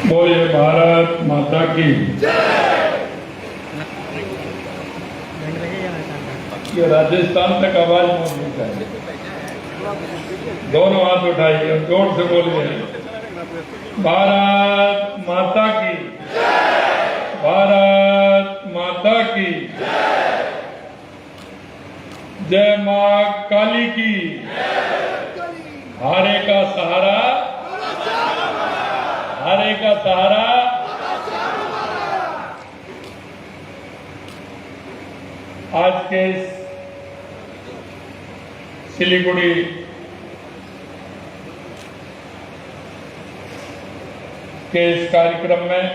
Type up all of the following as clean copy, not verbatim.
बोलिए भारत माता की। ये राजस्थान तक आवाज पहुंचनी चाहिए। दोनों हाथ उठाइए, जोर से बोलिए भारत माता की, भारत माता की जय मां काली की। हारे का सहारा, हारे का सहारा। आज के सिलीगुड़ी के इस कार्यक्रम में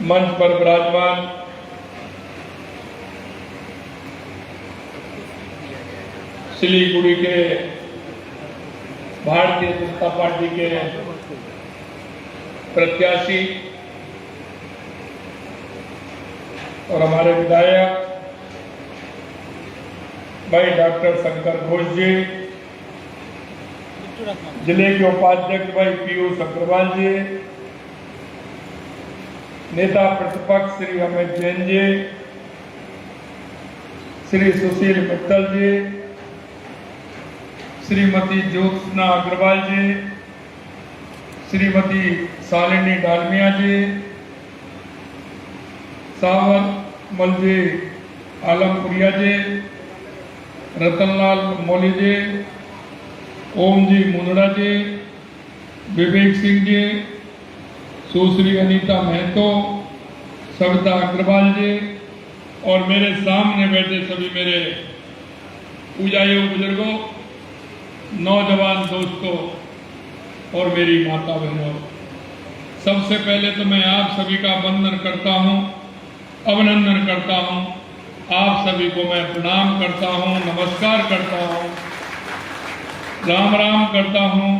मंच पर विराजमान सिलीगुड़ी के भारतीय जनता पार्टी के प्रत्याशी और हमारे विधायक भाई डॉक्टर शंकर घोष जी, जिले के उपाध्यक्ष भाई पीयूष अग्रवाल जी, नेता प्रतिपक्ष श्री अमित जैन जी, श्री सुशील मित्तल जी, श्रीमती ज्योत्सना अग्रवाल जी, श्रीमती शालिनी डालमिया जी, सावर जी आलमपुरिया जी, रतनलाल मोली जी, ओम जी मुंदड़ा जी, विवेक सिंह जी, सुश्री अनीता महतो, सविता अग्रवाल जी और मेरे सामने बैठे सभी मेरे पूजाइयों, बुजुर्गों, नौजवान दोस्तों और मेरी माता बहनों, सबसे पहले तो मैं आप सभी का वंदन करता हूं, अभिनंदन करता हूं। आप सभी को मैं प्रणाम करता हूं, नमस्कार करता हूं, राम राम करता हूं।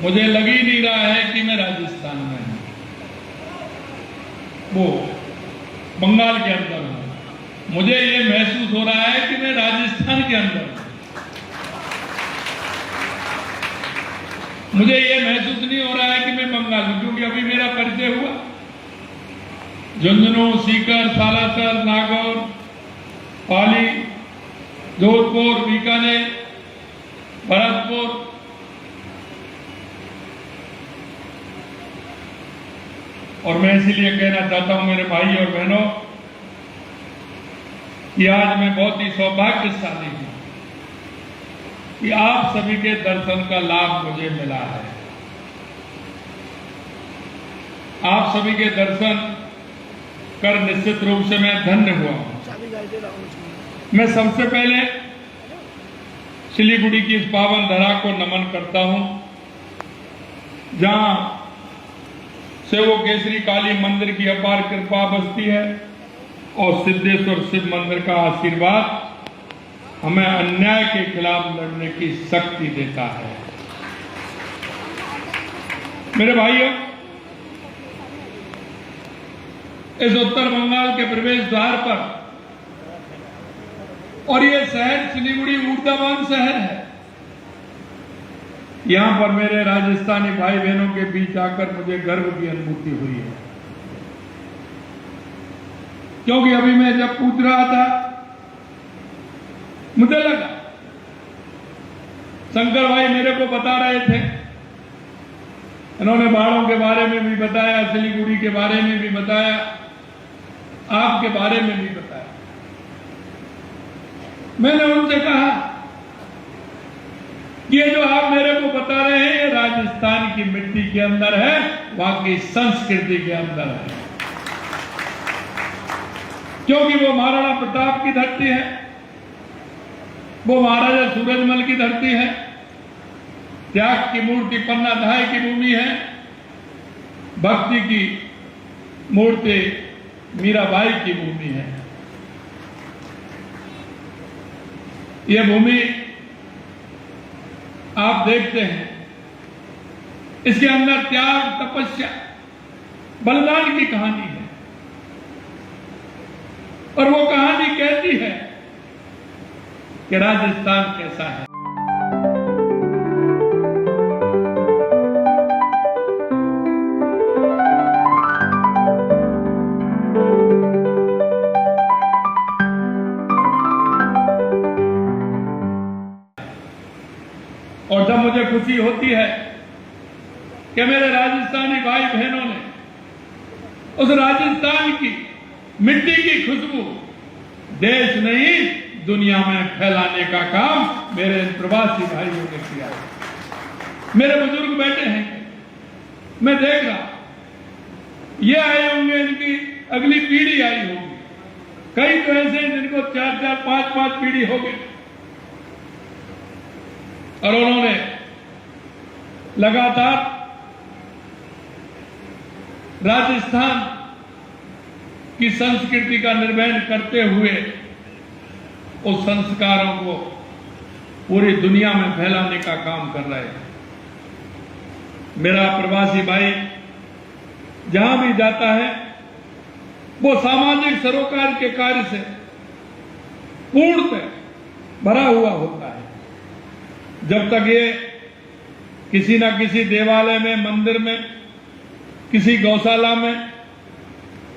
मुझे लग ही नहीं रहा है कि मैं राजस्थान में हूं, वो बंगाल के अंदर हूं। मुझे ये महसूस हो रहा है कि मैं राजस्थान के अंदर हूं। मुझे ये महसूस नहीं हो रहा है कि मैं बंगाल हूं, क्योंकि अभी मेरा परिचय हुआ। झुंझुनू, सीकर, सालासर, नागौर, पाली, जोधपुर, बीकानेर, भरतपुर, और मैं इसीलिए कहना चाहता हूं मेरे भाई और बहनों कि आज मैं बहुत ही सौभाग्यशाली हूं कि आप सभी के दर्शन का लाभ मुझे मिला है। आप सभी के दर्शन कर निश्चित रूप से मैं धन्य हुआ हूं। मैं सबसे पहले सिलीगुड़ी की इस पावन धरा को नमन करता हूं, जहां सेवो केसरी काली मंदिर की अपार कृपा बसती है और सिद्धेश्वर शिव मंदिर का आशीर्वाद हमें अन्याय के खिलाफ लड़ने की शक्ति देता है। मेरे भाइयों, इस उत्तर बंगाल के प्रवेश द्वार पर, और ये शहर सिलीगुड़ी ऊर्जावान शहर है, यहां पर मेरे राजस्थानी भाई बहनों के बीच आकर मुझे गर्व की अनुभूति हुई है। क्योंकि अभी मैं जब पूछ रहा था, मुझे लगा शंकर भाई मेरे को बता रहे थे, इन्होंने बाढ़ों के बारे में भी बताया, सिलीगुड़ी के बारे में भी बताया, आपके बारे में भी बताया। मैंने उनसे कहा कि ये जो आप मेरे को बता रहे हैं, ये राजस्थान की मिट्टी के अंदर है, वहां की संस्कृति के अंदर है। क्योंकि वो महाराणा प्रताप की धरती है, वो महाराजा सूरजमल की धरती है, त्याग की मूर्ति पन्ना धाय की भूमि है, भक्ति की मूर्ति मीराबाई की भूमि है। यह भूमि आप देखते हैं, इसके अंदर त्याग, तपस्या, बलिदान की कहानी है। और वो कहानी कहती है कि राजस्थान कैसा है। और जब मुझे खुशी होती है कि मेरे राजस्थानी भाई बहनों ने उस राजस्थान की मिट्टी की खुशबू देश नहीं दुनिया में फैलाने का काम मेरे प्रवासी भाइयों ने किया है। मेरे बुजुर्ग बैठे हैं, मैं देख रहा, ये आए होंगे, इनकी अगली पीढ़ी आई होगी, कई तो ऐसे हैं जिनको 4-4, 5-5 पीढ़ी हो गई, और उन्होंने लगातार राजस्थान की संस्कृति का निर्वहन करते हुए उस संस्कारों को पूरी दुनिया में फैलाने का काम कर रहे हैं। मेरा प्रवासी भाई जहां भी जाता है वो सामाजिक सरोकार के कार्य से पूर्णतः भरा हुआ होता है। जब तक ये किसी न किसी देवालय में, मंदिर में, किसी गौशाला में,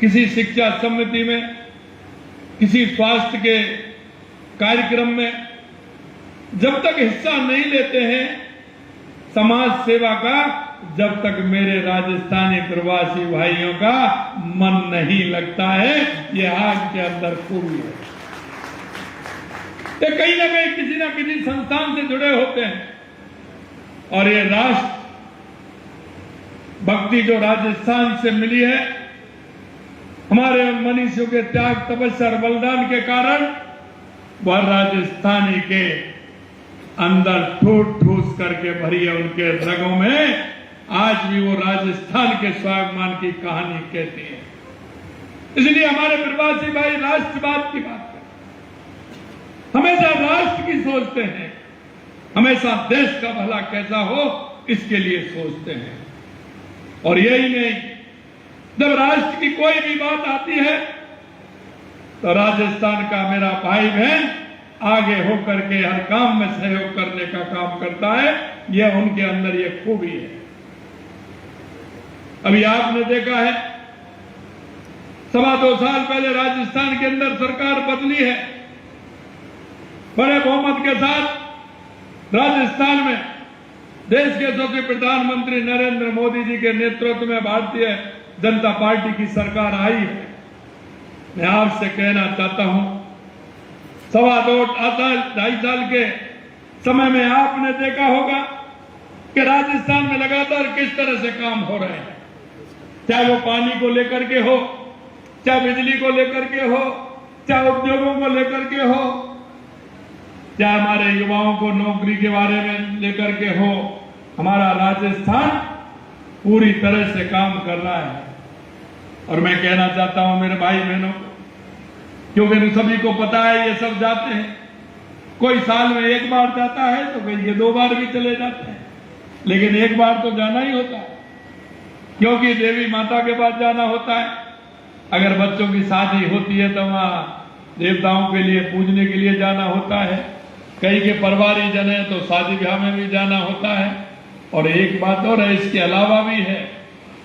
किसी शिक्षा समिति में, किसी स्वास्थ्य के कार्यक्रम में जब तक हिस्सा नहीं लेते हैं समाज सेवा का, जब तक मेरे राजस्थानी प्रवासी भाइयों का मन नहीं लगता है। ये आग के अंदर खूबी है। ये कहीं ना कहीं किसी न किसी संस्थान से जुड़े होते हैं, और ये राष्ट्र भक्ति जो राजस्थान से मिली है, हमारे मनीषियों के त्याग, तपस्या और बलिदान के कारण वह राजस्थानी के अंदर ठूस करके भरी है। उनके रगों में आज भी वो राजस्थान के स्वाभिमान की कहानी कहती है। इसलिए हमारे प्रवासी भाई राष्ट्रवाद की बात करते, हमेशा राष्ट्र की सोचते हैं, हमेशा देश का भला कैसा हो इसके लिए सोचते हैं। और यही नहीं, जब राष्ट्र की कोई भी बात आती है तो राजस्थान का मेरा भाई बहन आगे होकर के हर काम में सहयोग करने का काम करता है। यह उनके अंदर ये खूबी है। अभी आपने देखा है, 2.25 साल पहले राजस्थान के अंदर सरकार बदली है। बड़े बहुमत के साथ राजस्थान में देश के यशस्वी प्रधानमंत्री नरेंद्र मोदी जी के नेतृत्व में भारतीय जनता पार्टी की सरकार आई है। मैं आपसे कहना चाहता हूं, 2.5 साल के समय में आपने देखा होगा कि राजस्थान में लगातार किस तरह से काम हो रहे हैं, चाहे वो पानी को लेकर के हो, चाहे बिजली को लेकर के हो, चाहे उद्योगों को लेकर के हो, चाहे हमारे युवाओं को नौकरी के बारे में लेकर के हो। हमारा राजस्थान पूरी तरह से काम कर रहा है। और मैं कहना चाहता हूं मेरे भाई बहनों को, क्योंकि हम सभी को पता है ये सब जाते हैं, कोई साल में एक बार जाता है तो कोई ये 2 बार भी चले जाते हैं, लेकिन एक बार तो जाना ही होता है, क्योंकि देवी माता के पास जाना होता है। अगर बच्चों की शादी होती है तो वहां देवताओं के लिए पूजने के लिए जाना होता है, कई के परिवारी जन है तो शादी ब्याह में भी जाना होता है। और एक बात और है, इसके अलावा भी है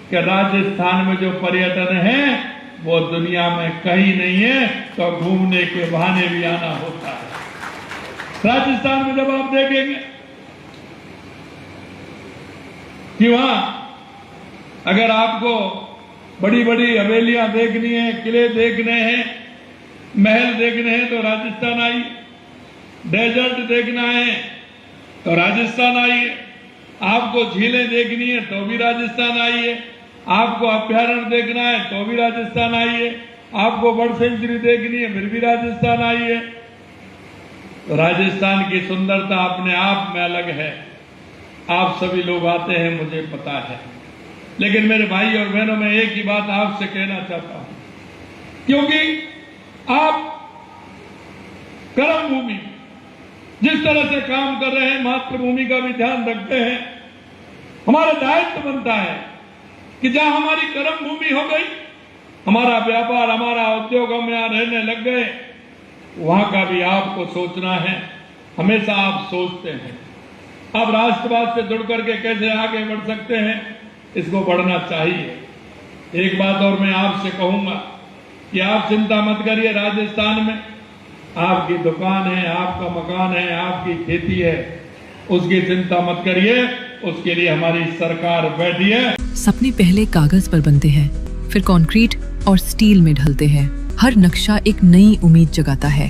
कि राजस्थान में जो पर्यटन है वो दुनिया में कहीं नहीं है, तो घूमने के बहाने भी आना होता है। राजस्थान में जब आप देखेंगे कि वहां अगर आपको बड़ी बड़ी हवेलियां देखनी है, किले देखने हैं, महल देखने हैं तो राजस्थान आइए, डेजर्ट देखना है तो राजस्थान आइए, आपको झीलें देखनी है तो भी राजस्थान आइए, आपको अभ्यारण्य देखना है तो भी राजस्थान आइए, आपको बर्ड सेंचुरी देखनी है फिर भी राजस्थान आइए। तो राजस्थान की सुंदरता अपने आप में अलग है। आप सभी लोग आते हैं, मुझे पता है, लेकिन मेरे भाई और बहनों में एक ही बात आपसे कहना चाहता हूं, क्योंकि आप कर्म भूमि जिस तरह से काम कर रहे हैं, मातृभूमि का भी ध्यान रखते हैं। हमारा दायित्व बनता है कि जहां हमारी कर्म भूमि हो गई, हमारा व्यापार, हमारा उद्योग, हम यहां रहने लग गए, वहां का भी आपको सोचना है। हमेशा आप सोचते हैं आप राष्ट्रवाद से जुड़ करके कैसे आगे बढ़ सकते हैं, इसको बढ़ना चाहिए। एक बात और मैं आपसे कहूंगा कि आप चिंता मत करिए। राजस्थान में आपकी दुकान है, आपका मकान है, आपकी खेती है, उसकी चिंता मत करिए, उसके लिए हमारी सरकार बैठी है। सपने पहले कागज पर बनते हैं, फिर कंक्रीट और स्टील में ढलते हैं। हर नक्शा एक नई उम्मीद जगाता है।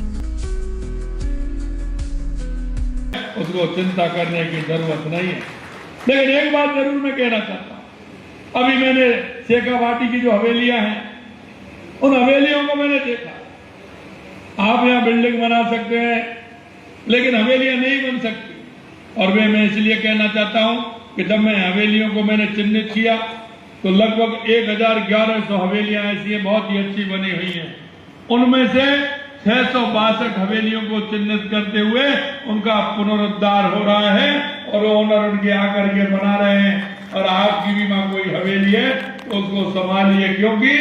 उसको चिंता करने की जरूरत नहीं है। लेकिन एक बात जरूर मैं कहना चाहता हूं, अभी मैंने शेखावाटी की जो हवेलियां हैं, उन हवेलियों को मैंने देखा। आप यहां बिल्डिंग बना सकते हैं, लेकिन हवेलियां नहीं बन सकती। और मैं इसलिए कहना चाहता हूं कि जब मैं हवेलियों को मैंने चिन्हित किया तो लगभग 1111 हवेलियां ऐसी हैं बहुत ही अच्छी बनी हुई हैं। उनमें से 662 हवेलियों को चिन्हित करते हुए उनका पुनरुद्धार हो रहा है और ओनर उनके आकर के बना रहे हैं। और आपकी भी मां कोई हवेली है तो उसको संभालिए, क्योंकि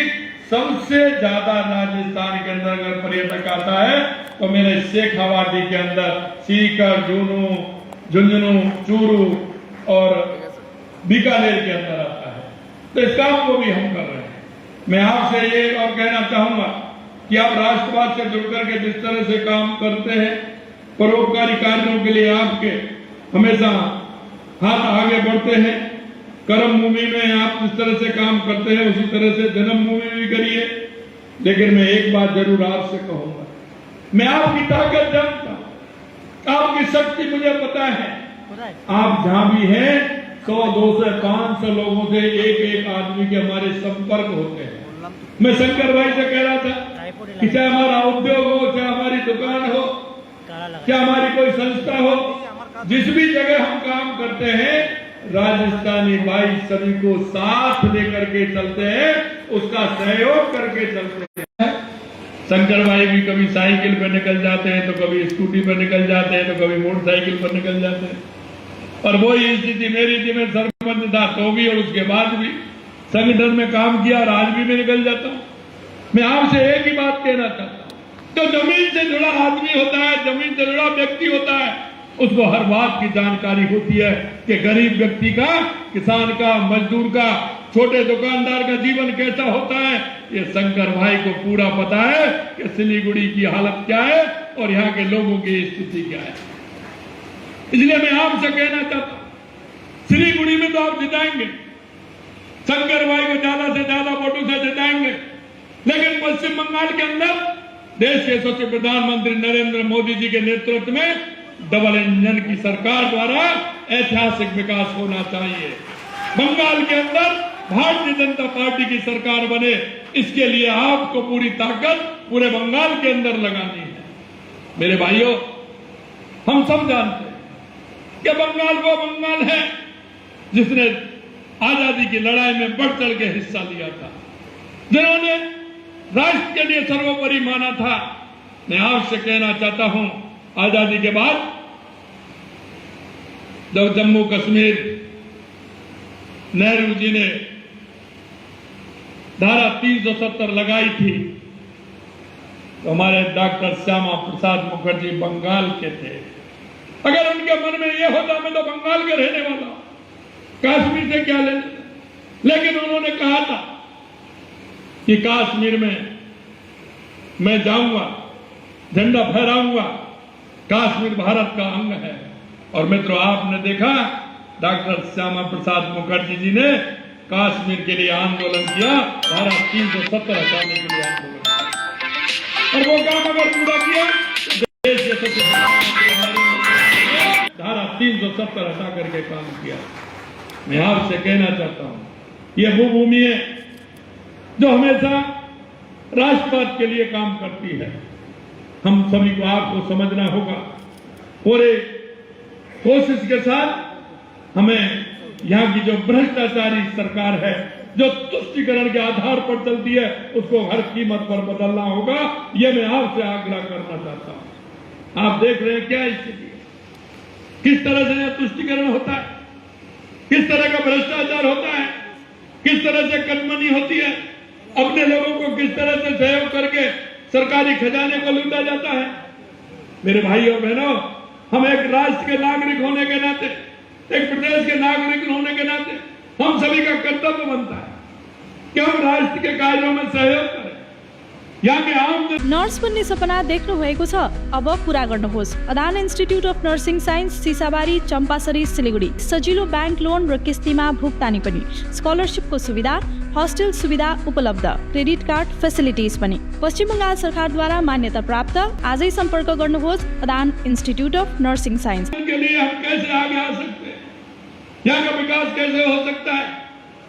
सबसे ज्यादा राजस्थान के अंदर अगर पर्यटक आता है तो मेरे शेखावाटी के अंदर सीकर, झुंझुनू, चूरू और बीकानेर के अंदर आता है। तो इस काम को भी हम कर रहे हैं। मैं आपसे ये और कहना चाहूंगा कि आप राष्ट्रवाद से जुड़कर के जिस तरह से काम करते हैं, परोपकारी कार्यों के लिए आपके हमेशा हाथ आगे बढ़ते हैं। कर्म भूमि में आप जिस तरह से काम करते हैं, उसी तरह से जन्म भूमि में भी करिए। लेकिन मैं एक बात जरूर आपसे कहूंगा, मैं आपकी ताकत जानता हूं, आपकी शक्ति मुझे पता है। आप जहां भी हैं 100, 200, 500 लोगों से एक आदमी के हमारे संपर्क होते हैं। मैं शंकर भाई से कह रहा था कि चाहे हमारा उद्योग हो, चाहे हमारी दुकान हो, चाहे हमारी कोई संस्था हो, जिस भी जगह हम काम करते हैं, राजस्थानी भाई सभी को साथ लेकर के चलते हैं, उसका सहयोग करके चलते हैं। शंकर भाई भी कभी साइकिल पर निकल जाते हैं, तो कभी स्कूटी पर निकल जाते हैं, तो कभी मोटरसाइकिल पर निकल जाते हैं। और वही स्थिति मेरी थी। मैं सरपंच था तो भी और उसके बाद भी संगठन में काम किया और आज भी मैं निकल जाता हूं। मैं आपसे एक ही बात कहना चाहता हूं, तो जमीन से जुड़ा आदमी होता है, जमीन से जुड़ा व्यक्ति होता है, उसको हर बात की जानकारी होती है कि गरीब व्यक्ति का, किसान का, मजदूर का, छोटे दुकानदार का जीवन कैसा होता है। ये शंकर भाई को पूरा पता है कि सिलीगुड़ी की हालत क्या है और यहाँ के लोगों की स्थिति क्या है। इसलिए मैं आपसे कहना चाहता हूं, सिलीगुड़ी में तो आप जिताएंगे, शंकर भाई को ज्यादा से ज्यादा वोटों से जिताएंगे, लेकिन पश्चिम बंगाल के अंदर देश के यशस्वी प्रधानमंत्री नरेंद्र मोदी जी के नेतृत्व में डबल इंजन की सरकार द्वारा ऐतिहासिक विकास होना चाहिए। बंगाल के अंदर भारतीय जनता पार्टी की सरकार बने, इसके लिए आपको पूरी ताकत पूरे बंगाल के अंदर लगानी है। मेरे भाइयों, हम सब जानते हैं कि बंगाल वो बंगाल है जिसने आजादी की लड़ाई में बढ़ चढ़ के हिस्सा लिया था, जिन्होंने राष्ट्र के लिए सर्वोपरि माना था। मैं आपसे कहना चाहता हूं, आजादी के बाद जब जम्मू कश्मीर नेहरू जी ने धारा 370 लगाई थी, तो हमारे डॉक्टर श्यामा प्रसाद मुखर्जी बंगाल के थे। अगर उनके मन में यह होता मैं तो बंगाल के रहने वाला, कश्मीर से क्या लेना, लेकिन उन्होंने कहा था कि कश्मीर में मैं जाऊंगा, झंडा फहराऊंगा, कश्मीर भारत का अंग है। और मित्रों, आपने देखा डॉक्टर श्यामा प्रसाद मुखर्जी जी ने कश्मीर के लिए आंदोलन किया, धारा 370 हटाने के लिए आंदोलन किया, और वो काम अगर पूरा किया देश धारा 370 हटा करके काम किया। मैं आपसे कहना चाहता हूं, यह वो भूमि है जो हमेशा राष्ट्रवाद के लिए काम करती है। हम सभी को आपको समझना होगा, पूरे कोशिश के साथ हमें यहाँ की जो भ्रष्टाचारी सरकार है, जो तुष्टीकरण के आधार पर चलती है, उसको हर कीमत पर बदलना होगा। यह मैं आपसे आग्रह करना चाहता हूं। आप देख रहे हैं क्या स्थिति, किस तरह से यह तुष्टीकरण होता है, किस तरह का भ्रष्टाचार होता है, किस तरह से कटमनी होती है, अपने लोगों को किस तरह से सहयोग करके सरकारी खजाने को लूटा जाता है। मेरे भाई और बहनों, हम एक राष्ट्र के नागरिक होने के नाते, एक प्रदेश के नागरिक होने के नाते हम सभी का कर्तव्य बनता है कि हम राष्ट्र के कार्यों में सहयोग करें। यहाँ के आम नर्स बन्ने सपना देख्नु भएको छ, अब पूरा गर्नुहोस्। Adan institute of nursing science, Sisabari, Champasari, Siliguri. सजिलो ब्याङ्क लोन र किस्तीमा भुक्तानी पनि, स्कलरसिपको सुविधा, हस्टेल सुविधा उपलब्ध, क्रेडिट कार्ड फेसिलिटिज पनि। पश्चिम बङ्गाल सरकारद्वारा मान्यता प्राप्त। आजै सम्पर्क गर्नुहोस् Adan institute of nursing signs. के लिए हम कैसे आगे आ सकते हैं, यहाँ का विकास कैसे हो सकता है।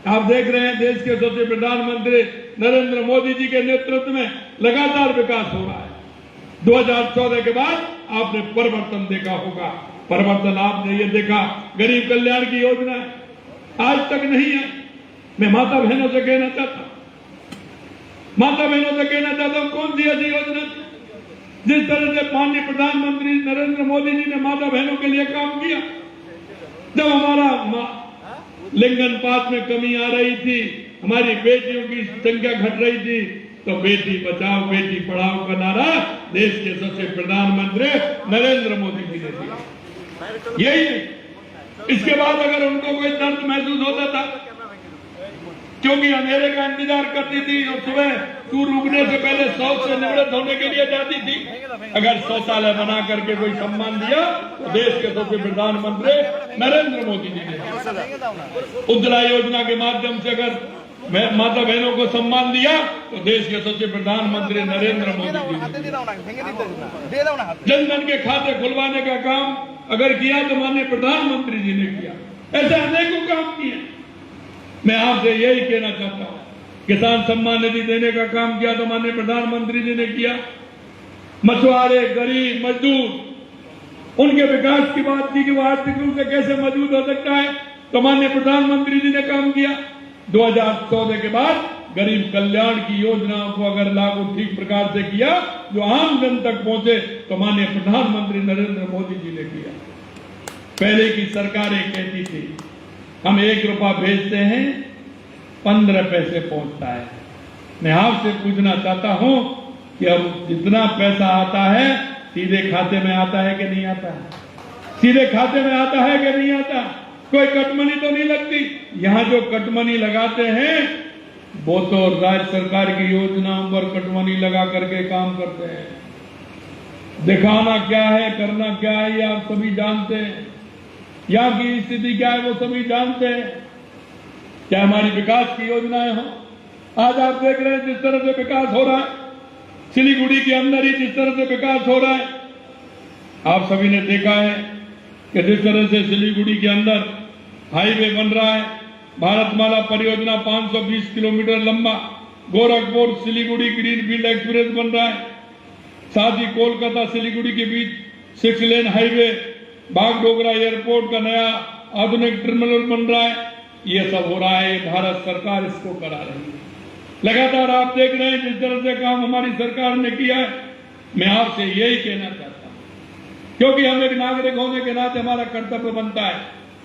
आप देख रहे हैं देश के यशस्वी प्रधानमंत्री नरेंद्र मोदी जी के नेतृत्व में लगातार विकास हो रहा है। 2014 के बाद आपने परिवर्तन देखा होगा। परिवर्तन आपने ये देखा, गरीब कल्याण की योजना आज तक नहीं है। मैं माता बहनों से कहना चाहता हूं, कौन सी ऐसी योजना जिस तरह से माननीय प्रधानमंत्री नरेंद्र मोदी जी ने माता बहनों के लिए काम किया। जब हमारा लिंग अनुपात में कमी आ रही थी, हमारी बेटियों की संख्या घट रही थी, तो बेटी बचाओ बेटी पढ़ाओ का नारा देश के सबसे प्रधानमंत्री नरेंद्र मोदी जी ने दिया। यही नहीं, इसके बाद अगर उनको कोई दर्द महसूस होता था, क्योंकि अंधेरे का इंतजार करती थी और सुबह सूर्य उगने से पहले शौच से निवृत्त होने के लिए जाती थी, अगर शौचालय बना करके कोई सम्मान दिया तो देश के सबसे प्रधानमंत्री नरेंद्र मोदी जी ने। उज्ज्वला योजना के माध्यम से अगर माता बहनों को सम्मान दिया तो देश के सबसे प्रधानमंत्री नरेंद्र मोदी जी ने। जन धन के खाते खुलवाने का काम अगर किया तो माननीय प्रधानमंत्री जी ने किया। ऐसे अनेकों काम किए। मैं आपसे यही कहना चाहता हूं, किसान सम्मान निधि देने का काम किया तो माननीय प्रधानमंत्री जी ने किया। मछुआरे, गरीब, मजदूर, उनके विकास की बात की कि वो आर्थिक रूप से कैसे मजबूत हो सकता है, तो माननीय प्रधानमंत्री जी ने काम किया। 2014 के बाद गरीब कल्याण की योजनाओं को अगर लागू ठीक प्रकार से किया जो आम जन तक पहुंचे, तो माननीय प्रधानमंत्री नरेंद्र मोदी जी ने किया। पहले की सरकारें कहती थी हम 1 रुपया भेजते हैं 15 पैसे पहुंचता है। मैं आपसे पूछना चाहता हूं कि अब जितना पैसा आता है सीधे खाते में आता है कि नहीं आता है? सीधे खाते में आता है कि नहीं आता? कोई कटमनी तो नहीं लगती। यहाँ जो कटमनी लगाते हैं वो तो राज्य सरकार की योजनाओं पर कटमनी लगा करके काम करते हैं। दिखाना क्या है, करना क्या है, ये आप सभी जानते हैं। यहाँ की स्थिति क्या है वो सभी जानते हैं। क्या हमारी विकास की योजनाएं हो? आज आप देख रहे हैं जिस तरह से विकास हो रहा है, सिलीगुड़ी के अंदर ही जिस तरह से विकास हो रहा है, आप सभी ने देखा है कि जिस तरह से सिलीगुड़ी के अंदर हाईवे बन रहा है, भारतमाला परियोजना 520 किलोमीटर लंबा गोरखपुर सिलीगुड़ी ग्रीनफील्ड एक्सप्रेस बन रहा है। साथ ही कोलकाता सिलीगुड़ी के बीच 6 लेन हाईवे, बागडोगरा एयरपोर्ट का नया आधुनिक टर्मिनल बन रहा है। ये सब हो रहा है, भारत सरकार इसको करा रही है। लगातार आप देख रहे हैं जिस तरह से काम हमारी सरकार ने किया है। मैं आपसे यही कहना चाहता हूं, क्योंकि हम एक नागरिक होने के नाते हमारा कर्तव्य बनता है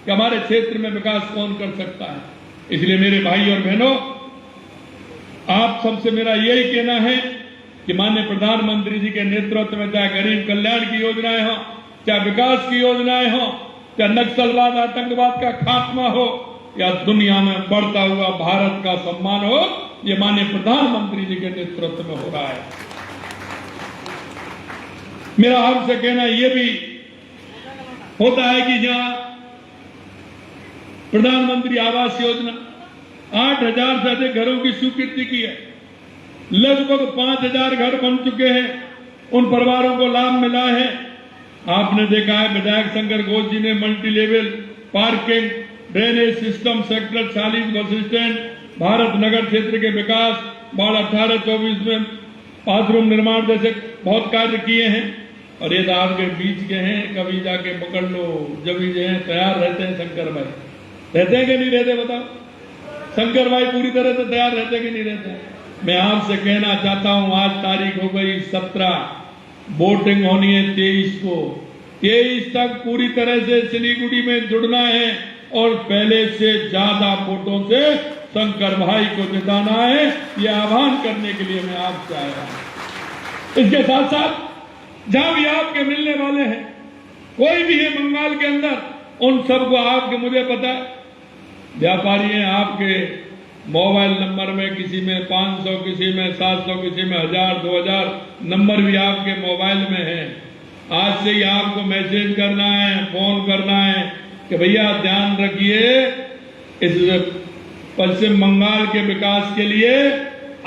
कि हमारे क्षेत्र में विकास कौन कर सकता है। इसलिए मेरे भाई और बहनों, आप सबसे मेरा यही कहना है कि माननीय प्रधानमंत्री जी के नेतृत्व में चाहे गरीब कल्याण की योजनाएं हो, चाहे विकास की योजनाएं हो, चाहे नक्सलवाद आतंकवाद का खात्मा हो, या दुनिया में बढ़ता हुआ भारत का सम्मान हो, ये माननीय प्रधानमंत्री जी के नेतृत्व में हो रहा है। मेरा आपसे कहना यह भी होता है कि जहां प्रधानमंत्री आवास योजना 8,000 से अधिक घरों की स्वीकृति की है, लगभग 5,000 घर बन चुके हैं, उन परिवारों को लाभ मिला है। आपने देखा है विधायक शंकर घोष जी ने multi level parking, drainage system, sector 40 bus stand, Bharat Nagar क्षेत्र के विकास, बाढ़ 18-24 में बाथरूम निर्माण जैसे बहुत कार्य किए हैं। और ये तो आपके बीच के हैं, कभी जाके पकड़ लो, जब ये हैं तैयार रहते हैं शंकर भाई, रहते हैं कि नहीं रहते बताओ? शंकर भाई पूरी तरह से तैयार रहते कि नहीं रहते? मैं आपसे कहना चाहता हूं, आज तारीख हो गई 17, वोटिंग होनी है 23 को। 23 तक पूरी तरह से सिलीगुड़ी में जुड़ना है और पहले से ज्यादा वोटों से शंकर भाई को जिताना है। ये आह्वान करने के लिए मैं आपसे आया हूं। इसके साथ साथ जहां भी आपके मिलने वाले हैं, कोई भी है बंगाल के अंदर, उन सबको आपके, मुझे पता है व्यापारी हैं आपके मोबाइल नंबर में किसी में 500, किसी में 700, किसी में 1000, 2000 नंबर भी आपके मोबाइल में है। आज से ही आपको मैसेज करना है, फोन करना है कि भैया ध्यान रखिए, इस पश्चिम बंगाल के विकास के लिए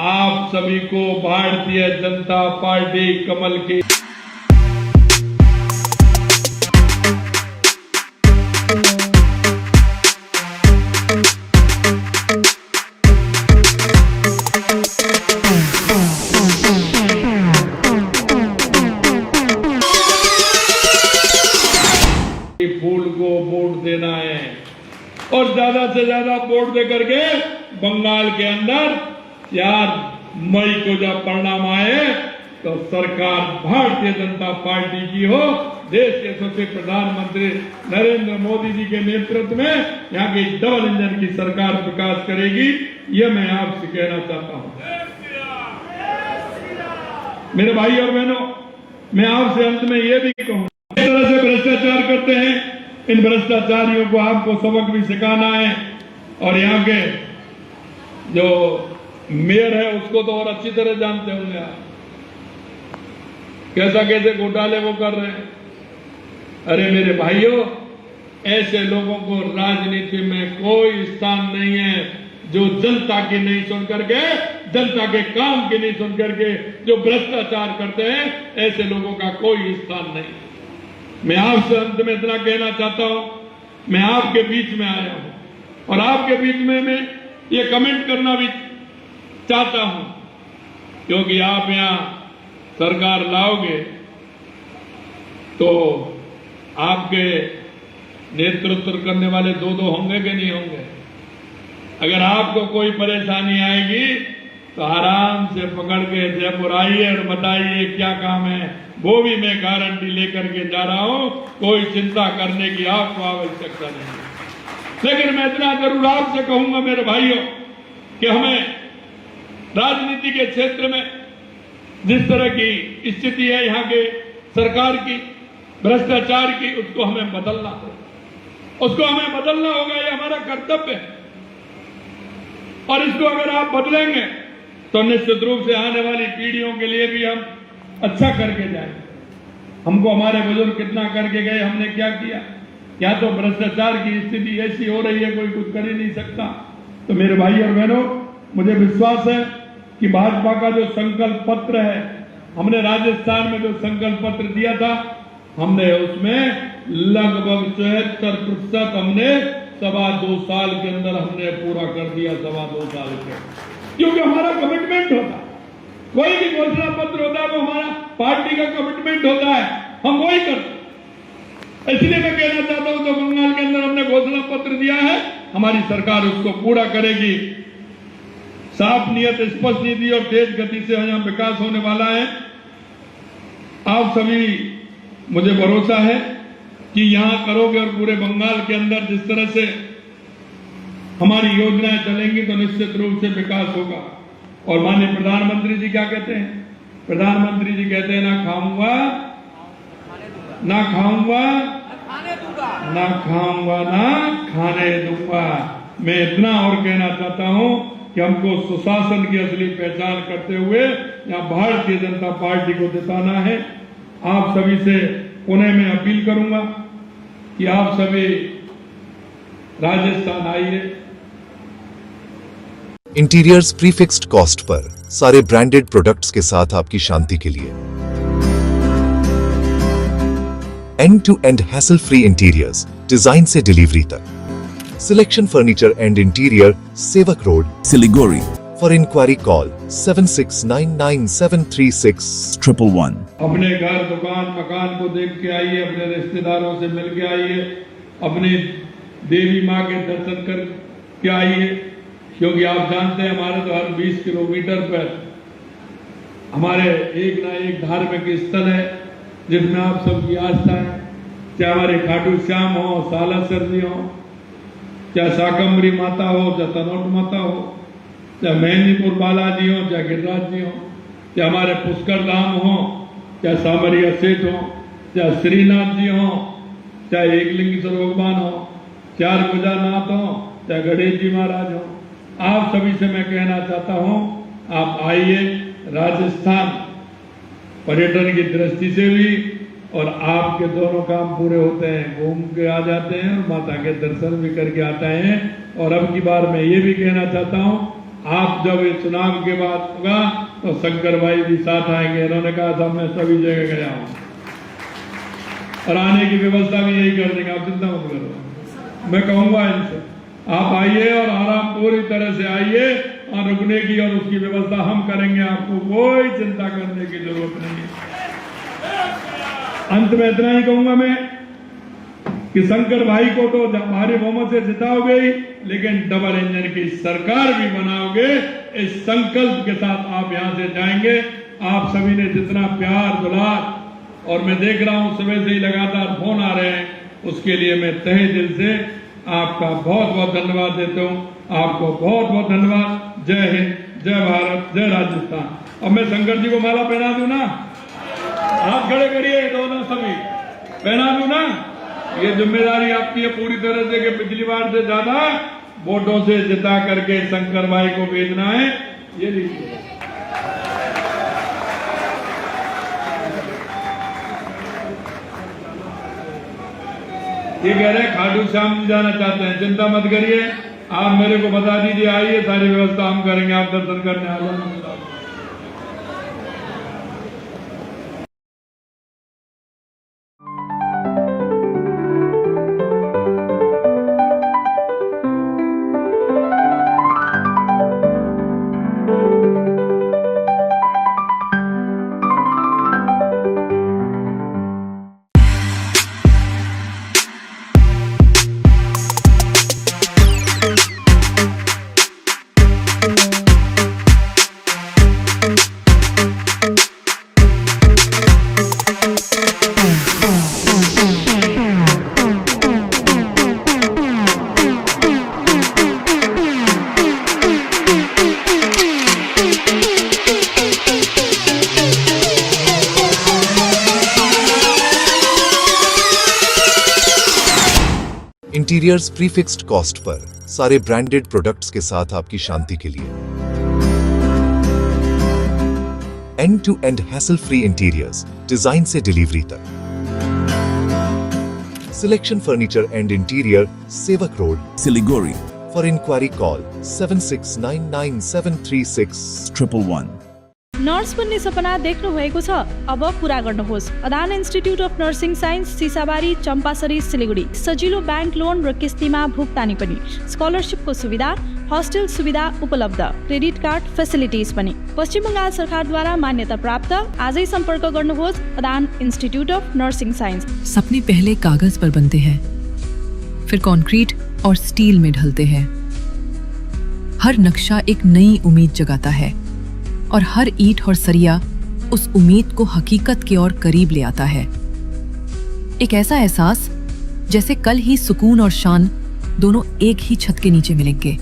आप सभी को भारतीय जनता पार्टी कमल की फूल को वोट देना है और ज्यादा से ज्यादा वोट दे करके बंगाल के अंदर 4 मई को जब परिणाम आए तो सरकार भारतीय जनता पार्टी की हो, देश के सबसे प्रधानमंत्री नरेंद्र मोदी जी के नेतृत्व में यहाँ की डबल इंजन की सरकार विकास करेगी। ये मैं आपसे कहना चाहता हूँ। मेरे भाई और बहनों, मैं आपसे अंत में ये भी कहूँ, इस तरह से भ्रष्टाचार करते हैं, इन भ्रष्टाचारियों को आपको सबक भी सिखाना है। और यहाँ के जो मेयर है उसको तो और अच्छी तरह जानते होंगे आप, कैसे घोटाले वो कर रहे हैं। अरे मेरे भाइयों, ऐसे लोगों को राजनीति में कोई स्थान नहीं है जो जनता की नहीं सुन करके, जनता के काम की नहीं सुन करके जो भ्रष्टाचार करते हैं, ऐसे लोगों का कोई स्थान नहीं। मैं आपसे अंत में इतना कहना चाहता हूं, मैं आपके बीच में आया हूं और आपके बीच में मैं ये कमेंट करना भी चाहता हूं, क्योंकि आप यहां सरकार लाओगे तो आपके नेतृत्व करने वाले 2-2 होंगे कि नहीं होंगे। अगर आपको कोई परेशानी आएगी तो आराम से पकड़ के जयपुर आइए और बताइए क्या काम है, वो भी मैं गारंटी लेकर के जा रहा हूं। कोई चिंता करने की आपको आवश्यकता नहीं। लेकिन मैं इतना जरूर आपसे कहूंगा मेरे भाइयों कि हमें राजनीति के क्षेत्र में जिस तरह की स्थिति है यहाँ के सरकार की, भ्रष्टाचार की, उसको हमें बदलना होगा। उसको हमें बदलना होगा, ये हमारा कर्तव्य है। और इसको अगर आप बदलेंगे तो निश्चित रूप से आने वाली पीढ़ियों के लिए भी हम अच्छा करके जाएंगे। हमको हमारे बुजुर्ग कितना करके गए, हमने क्या किया। क्या तो भ्रष्टाचार की स्थिति ऐसी हो रही है, कोई कुछ कर ही नहीं सकता। तो मेरे भाई और बहनों, मुझे विश्वास है कि भाजपा का जो संकल्प पत्र है, हमने राजस्थान में जो संकल्प पत्र दिया था, हमने उसमें लगभग 74% हमने 2.25 साल के अंदर हमने पूरा कर दिया। 2.25 साल के, क्योंकि हमारा कमिटमेंट होता है। कोई भी घोषणा पत्र होता है वो हमारा पार्टी का कमिटमेंट होता है, हम वही करते। इसलिए मैं कहना चाहता हूं, जो बंगाल के अंदर हमने घोषणा पत्र दिया है, हमारी सरकार उसको पूरा करेगी। साफ नियत, स्पष्ट नीति और तेज गति से यहाँ विकास होने वाला है। आप सभी, मुझे भरोसा है कि यहां करोगे और पूरे बंगाल के अंदर जिस तरह से हमारी योजनाएं चलेंगी तो निश्चित रूप से विकास होगा। और माननीय प्रधानमंत्री जी क्या कहते हैं? प्रधानमंत्री जी कहते हैं, ना खाऊंगा ना खाऊंगा ना खाऊंगा ना खाने दूंगा। मैं इतना और कहना चाहता हूं कि हमको सुशासन की असली पहचान करते हुए यहाँ भारतीय जनता पार्टी को जिताना है। आप सभी से पुनः मैं अपील करूंगा कि आप सभी राजस्थान आइए। इंटीरियर्स प्रीफिक्स्ड कॉस्ट पर सारे ब्रांडेड प्रोडक्ट्स के साथ आपकी शांति के लिए end to end hassle free interiors, design से डिलीवरी तक। Selection furniture and interior, Sevoke road, Siliguri, for inquiry call 7699736111। अपने घर, दुकान, मकान को देख के आइए, अपने रिश्तेदारों से मिल के आइए, अपनी देवी माँ के दर्शन कर के आइए, क्योंकि आप जानते हैं हमारे तो हर 20 किलोमीटर पर हमारे एक ना एक धार्मिक स्थल है जिसमें आप सबकी आस्था है। चाहे हमारे खाटू श्याम हो, सालासर जी हो, चाहे शाकंभरी माता हो, चाहे तनोट माता हो, चाहे मेहंदीपुर बालाजी हो, चाहे गिरिराज जी हो, चाहे हमारे पुष्कर धाम हो, चाहे सामरिया सेठ हो, चाहे श्रीनाथ जी हो, चाहे एकलिंगेश्वर भगवान हो, चार भुजानाथ हो, चाहे गणेश जी महाराज हो, आप सभी से मैं कहना चाहता हूं, आप आइए। राजस्थान पर्यटन की दृष्टि से भी और आपके दोनों काम पूरे होते हैं, घूम के आ जाते हैं और माता के दर्शन भी करके आते हैं। और अब की बार मैं ये भी कहना चाहता हूं, आप जब ये चुनाव के बाद होगा तो शंकर भाई भी साथ आएंगे। इन्होंने कहा था मैं सभी जगह गया हूं और आने की व्यवस्था भी यही कर देंगे, आप चिंता मत करो। मैं कहूंगा इनसे आप आइए और आराम पूरी तरह से आइए और रुकने की और उसकी व्यवस्था हम करेंगे, आपको कोई चिंता करने की जरूरत नहीं है। अंत में इतना ही कहूंगा मैं कि शंकर भाई को तो भारी बहुमत से जिताओगे ही, लेकिन डबल इंजन की सरकार भी बनाओगे। इस संकल्प के साथ आप यहां से जाएंगे। आप सभी ने जितना प्यार दुलार और मैं देख रहा हूं सुबह से ही लगातार फोन आ रहे हैं, उसके लिए मैं तहे दिल से आपका बहुत बहुत धन्यवाद देता हूं। आपको बहुत बहुत धन्यवाद। जय हिंद, जय भारत, जय राजस्थान। अब मैं शंकर जी को माला पहना दूं ना, हाथ खड़े करिए दोनों सभी, पहना दूं ना। ये जिम्मेदारी आपकी है पूरी तरह से कि पिछली बार से ज्यादा वोटों से जिता करके शंकर भाई को भेजना है। ये लीजिए। ये कह रहे हैं खाटू श्याम जी जाना चाहते हैं, चिंता मत करिए, आप मेरे को बता दीजिए, आइए, सारी व्यवस्था हम करेंगे, आप दर्शन करने आ जाना। इंटीरियर्स प्रीफिक्स्ड कॉस्ट पर, सारे ब्रांडेड प्रोडक्ट्स के साथ आपकी शांति के लिए। End to end hassle free interiors, design से डिलीवरी तक। Selection furniture and interior, Sevoke road, Siliguri, for inquiry call 7699736111। Nurse बन्ने सपना देख्नु भएको छ, अब पूरा गर्नुहोस्। Adan institute of nursing science, Sisabari, Champasari, Siliguri. सजिलो ब्याङ्क लोन र किस्तीमा भुक्तानी पनि, स्कलरसिपको सुविधा, हस्टेल सुविधा उपलब्ध, क्रेडिट कार्ड फेसिलिटिज पनि। पश्चिम बङ्गाल सरकारद्वारा मान्यता प्राप्त। आजै सम्पर्क गर्नुहोस् Adan institute of nursing signs. सपने पहले कागज पर बनते हैं, फिर कंक्रीट और स्टील में ढलते हैं। हर नक्शा एक नई उम्मीद जगाता है और हर ईंट और सरिया उस उम्मीद को हकीकत की ओर करीब ले आता है। एक ऐसा एहसास जैसे कल ही सुकून और शान दोनों एक ही छत के नीचे मिलेंगे।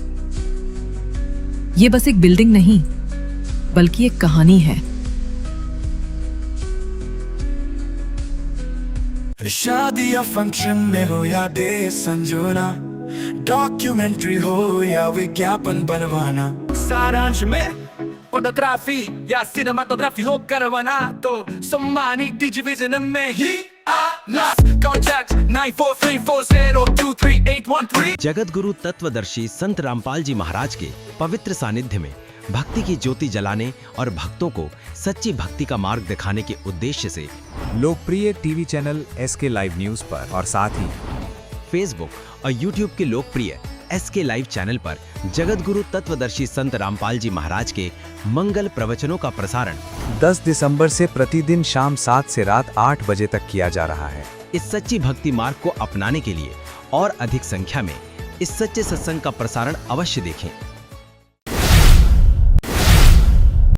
ये बस एक बिल्डिंग नहीं, बल्कि एक कहानी है। शादी या फंक्शन में हो या डे संजोना, डॉक्यूमेंट्री हो या विज्ञापन बनवाना, सारांश में फोटोग्राफी या सिनेमाटोग्राफी हो करवाना तो सम्मानी डिजिविजन में ही आना। कॉन्टैक्ट 9434023813। जगत गुरु तत्वदर्शी संत रामपाल जी महाराज के पवित्र सानिध्य में भक्ति की ज्योति जलाने और भक्तों को सच्ची भक्ति का मार्ग दिखाने के उद्देश्य से लोकप्रिय TV channel SK live news पर और साथ ही फेसबुक और यूट्यूब के लोकप्रिय SK लाइव चैनल पर जगत गुरु तत्वदर्शी संत रामपाल जी महाराज के मंगल प्रवचनों का प्रसारण 10 दिसंबर से प्रतिदिन शाम 7 से रात 8 बजे तक किया जा रहा है। इस सच्ची भक्ति मार्ग को अपनाने के लिए और अधिक संख्या में इस सच्चे सत्संग का प्रसारण अवश्य देखें।